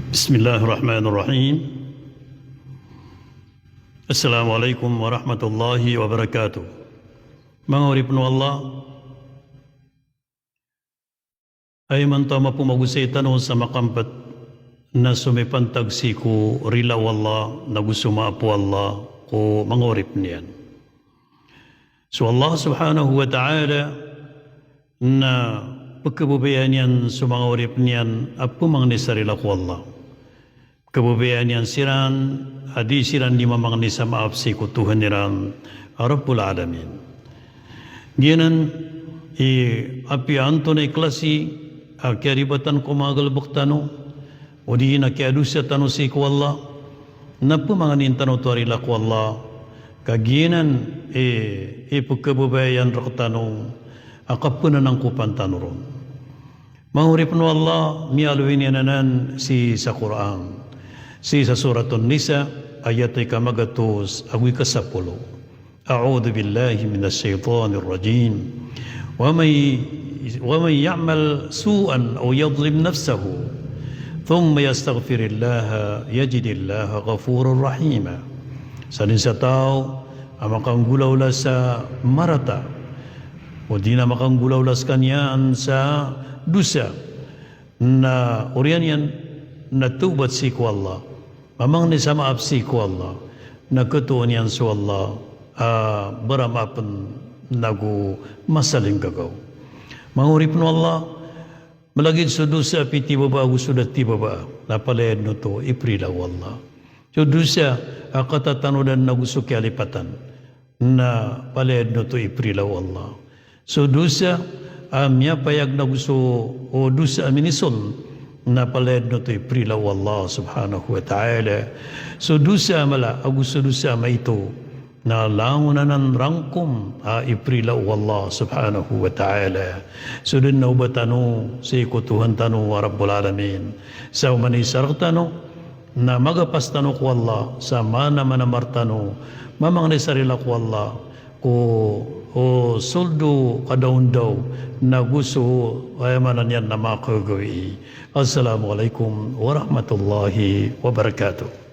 Bismillahirrahmanirrahim. Assalamualaikum warahmatullahi wabarakatuh. Mga urip no Allah, ay man tama pumagusay tanong sa makampat na sumipantag si ko rilaw Allah, nagusuma po Allah ko mga urip niyan. So Allah subhanahu wa ta'ala na pagkabubayan yan sa mga urip niyan at pumang nisarila ko Allah. Kabubayan yan siran, adi siran di mamang ni sa maapsi ko Tuhan niran, Rabbul Alamin. Giyanan, api anto na iklasi, kiaribatan ko mga galbok tano, o di na kiadusa tano si ko Allah, na pumanganin tano tuarila ko Allah, kagiyanan, pagkabubayan rak tanong, akapunan ng kupan tano ron. Mahurip no Allah, mialuin yananan si sa Quran. Si sa suratun Nisa, ayat ay kamagatos, awi kasapulo. A'udhu billahi minas shaytanir rajim. Wa may ya'mal su'an o yadlim nafsahu, thumma yastaghfirillaha, yajidillaha ghafurur rahima. Sanin sa tao, makanggulaw la sa marata, o di na makanggulaw las kanyan sa dusa, na urian yan, natubat si ko Allah. Mamang ni sa maap si ko Allah. Nagkatuon yan sa Allah. Baramapan nagu masaling gagaw. Mangurip no Allah. Malagid sa dusa piti baba sudat ti baba. Napalayad no to iprilaw Allah. So dusa akatatanudan naguso kialipatan. Na palayad no to iprilaw Allah. So dusa amya payag naguso o dusa aminisol. Napalayad no to'y prilaw Allah subhanahu wa ta'ala. So dusa mala, agusto dusa ma ito, na langunan ng rangkum, iprilaw Allah subhanahu wa ta'ala. So din na ubatano, sa ikutuhan tano wa Rabbul Alamin. Sa umanisar tano, na magapas tano ko Allah, sa mana manamartano, mamang nisarila ko Allah, o soldo kadaun daw na gusto ay manan yan na makagawi. Assalamualaikum warahmatullahi wabarakatuh.